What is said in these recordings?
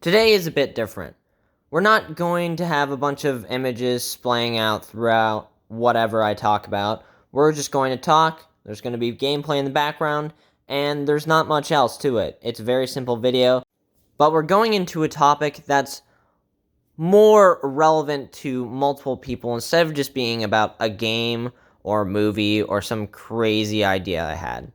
Today is a bit different. We're not going to have a bunch of images splaying out throughout whatever I talk about. We're just going to talk, there's going to be gameplay in the background, and there's not much else to it. It's a very simple video, but we're going into a topic that's more relevant to multiple people instead of just being about a game or a movie or some crazy idea I had.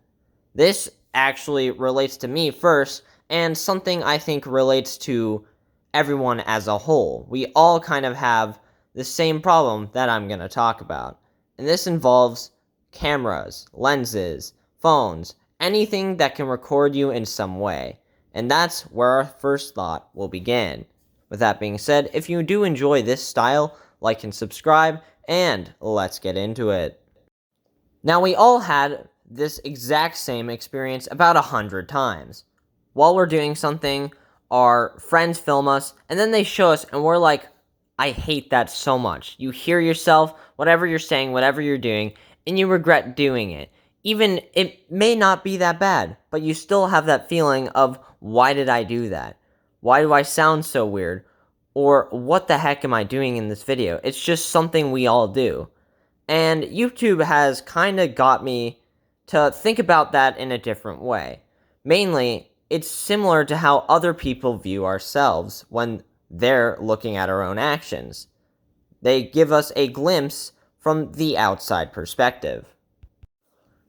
This actually relates to me first, and something I think relates to everyone as a whole. We all kind of have the same problem that I'm going to talk about. And this involves cameras, lenses, phones, anything that can record you in some way. And that's where our first thought will begin. With that being said, if you do enjoy this style, like and subscribe, and let's get into it. Now, we all had this exact same experience about 100 times. While we're doing something, our friends film us, and then they show us, and we're like, I hate that so much. You hear yourself, whatever you're saying, whatever you're doing, and you regret doing it. Even it may not be that bad, but you still have that feeling of, why did I do that? Why do I sound so weird? Or what the heck am I doing in this video? It's just something we all do. And YouTube has kind of got me to think about that in a different way. Mainly, it's similar to how other people view ourselves when they're looking at our own actions. They give us a glimpse from the outside perspective.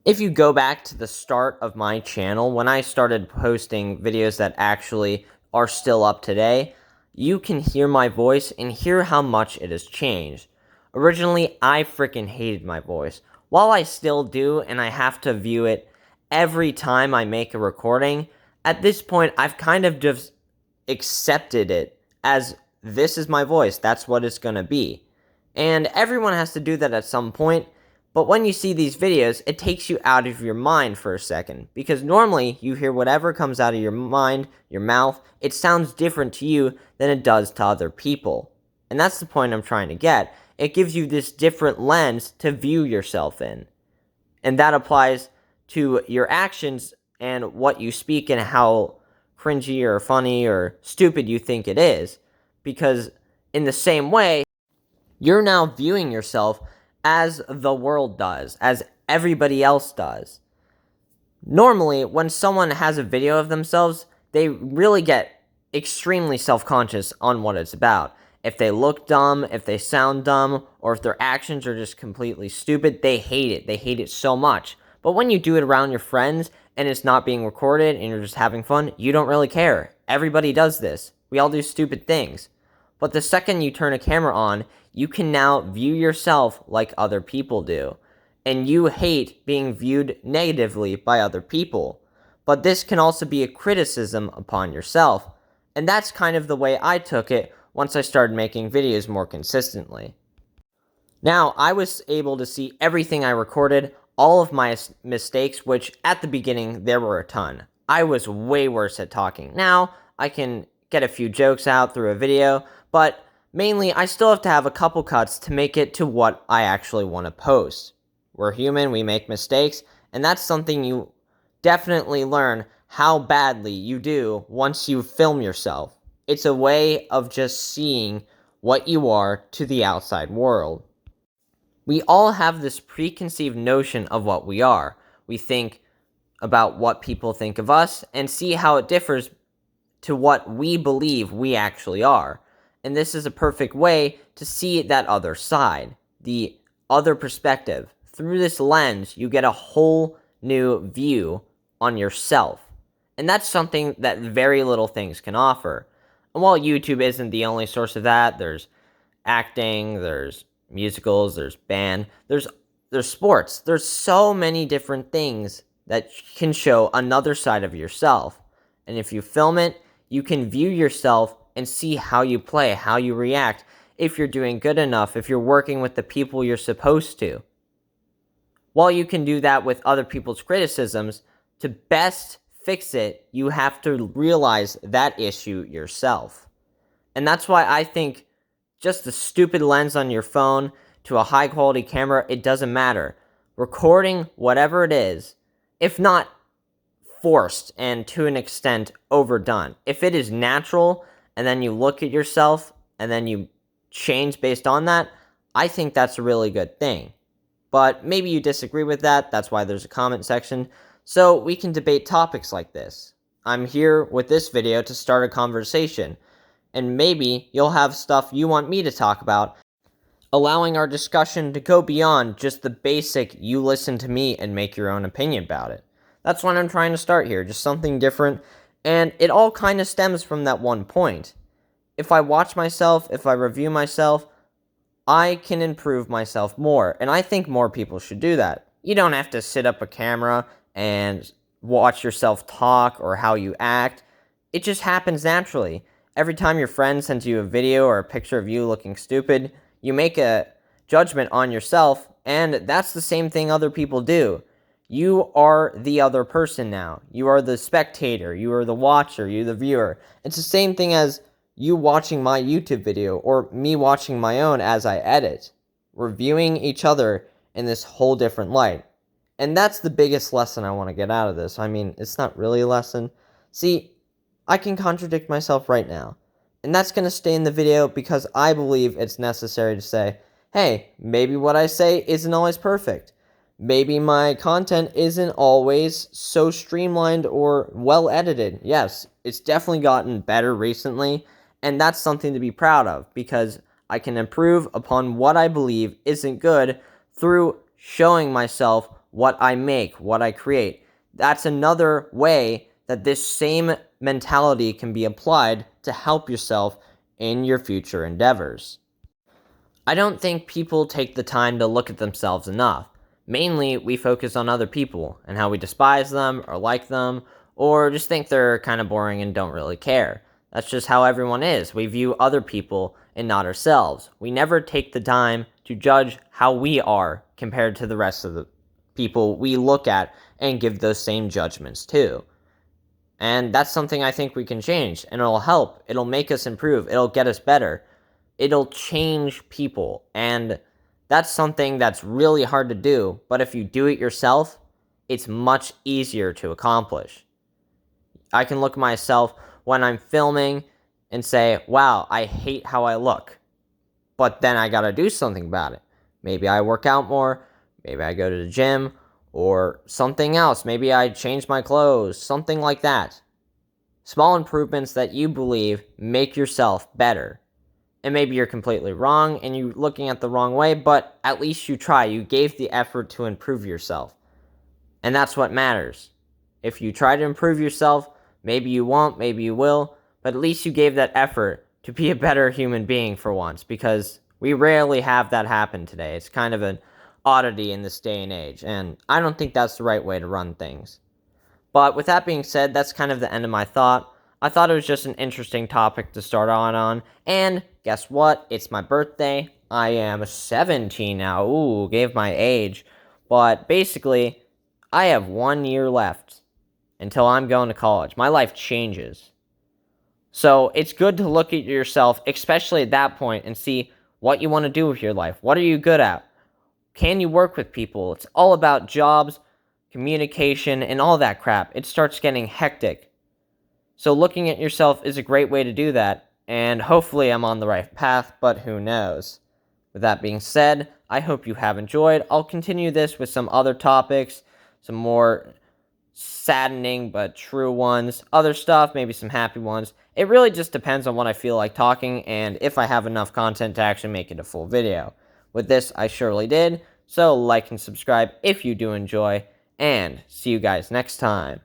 If you go back to the start of my channel, when I started posting videos that actually are still up today, you can hear my voice and hear how much it has changed. Originally, I freaking hated my voice. While I still do, and I have to view it every time I make a recording, at this point, I've kind of just accepted it as this is my voice, that's what it's gonna be. And everyone has to do that at some point, but when you see these videos, it takes you out of your mind for a second, because normally you hear whatever comes out of your mind, your mouth, it sounds different to you than it does to other people. And that's the point I'm trying to get. It gives you this different lens to view yourself in. And that applies to your actions and what you speak and how cringy or funny or stupid you think it is. Because in the same way, you're now viewing yourself as the world does, as everybody else does. Normally, when someone has a video of themselves, they really get extremely self-conscious on what it's about. If they look dumb, if they sound dumb, or if their actions are just completely stupid, they hate it. They hate it so much. But when you do it around your friends, and it's not being recorded, and you're just having fun, you don't really care. Everybody does this. We all do stupid things. But the second you turn a camera on, you can now view yourself like other people do. And you hate being viewed negatively by other people. But this can also be a criticism upon yourself. And that's kind of the way I took it once I started making videos more consistently. Now, I was able to see everything I recorded, all of my mistakes, which at the beginning, there were a ton. I was way worse at talking. Now, I can get a few jokes out through a video, but mainly, I still have to have a couple cuts to make it to what I actually want to post. We're human, we make mistakes, and that's something you definitely learn how badly you do once you film yourself. It's a way of just seeing what you are to the outside world. We all have this preconceived notion of what we are. We think about what people think of us and see how it differs to what we believe we actually are. And this is a perfect way to see that other side, the other perspective. Through this lens, you get a whole new view on yourself. And that's something that very little things can offer. And while YouTube isn't the only source of that, there's acting, there's musicals, there's band, there's sports. There's so many different things that can show another side of yourself. And if you film it, you can view yourself and see how you play, how you react, if you're doing good enough, if you're working with the people you're supposed to. While you can do that with other people's criticisms, to best fix it, you have to realize that issue yourself. And that's why I think just the stupid lens on your phone to a high quality camera, it doesn't matter. Recording whatever it is, if not forced and to an extent overdone, if it is natural and then you look at yourself and then you change based on that, I think that's a really good thing. But maybe you disagree with that, that's why there's a comment section, so we can debate topics like this. I'm here with this video to start a conversation, and maybe you'll have stuff you want me to talk about, allowing our discussion to go beyond just the basic you listen to me and make your own opinion about it. That's what I'm trying to start here, just something different, and it all kind of stems from that one point. If I watch myself, if I review myself, I can improve myself more, and I think more people should do that. You don't have to sit up a camera and watch yourself talk or how you act. It just happens naturally. Every time your friend sends you a video or a picture of you looking stupid, you make a judgment on yourself, and that's the same thing other people do. You are the other person now. You are the spectator. You are the watcher. You're the viewer. It's the same thing as you watching my YouTube video or me watching my own as I edit. We're viewing each other in this whole different light. And that's the biggest lesson I want to get out of this. I mean, it's not really a lesson. See, I can contradict myself right now. And that's going to stay in the video because I believe it's necessary to say, hey, maybe what I say isn't always perfect. Maybe my content isn't always so streamlined or well edited. Yes, it's definitely gotten better recently. And that's something to be proud of because I can improve upon what I believe isn't good through showing myself what I make, what I create. That's another way that this same mentality can be applied to help yourself in your future endeavors. I don't think people take the time to look at themselves enough. Mainly, we focus on other people and how we despise them or like them, or just think they're kind of boring and don't really care. That's just how everyone is. We view other people and not ourselves. We never take the time to judge how we are compared to the rest of the people we look at and give those same judgments to. And that's something I think we can change, and it'll help. It'll make us improve. It'll get us better. It'll change people, and that's something that's really hard to do, but if you do it yourself, it's much easier to accomplish. I can look at myself when I'm filming and say, wow, I hate how I look. But then I gotta do something about it. Maybe I work out more, maybe I go to the gym, or something else. Maybe I change my clothes, something like that. Small improvements that you believe make yourself better. And maybe you're completely wrong and you're looking at the wrong way, but at least you try. You gave the effort to improve yourself. And that's what matters. If you try to improve yourself, maybe you won't, maybe you will, but at least you gave that effort to be a better human being for once, because we rarely have that happen today. It's kind of an oddity in this day and age, and I don't think that's the right way to run things. But with that being said, that's kind of the end of my thought. I thought it was just an interesting topic to start on, and guess what? It's my birthday. I am 17 now. Ooh, gave my age. But basically, I have 1 year left until I'm going to college. My life changes. So it's good to look at yourself, especially at that point, and see what you want to do with your life. What are you good at? Can you work with people? It's all about jobs, communication, and all that crap. It starts getting hectic. So looking at yourself is a great way to do that, and hopefully I'm on the right path, but who knows. With that being said, I hope you have enjoyed. I'll continue this with some other topics, some more saddening but true ones, other stuff, maybe some happy ones. It really just depends on what I feel like talking and if I have enough content to actually make it a full video. With this, I surely did, so like and subscribe if you do enjoy, and see you guys next time.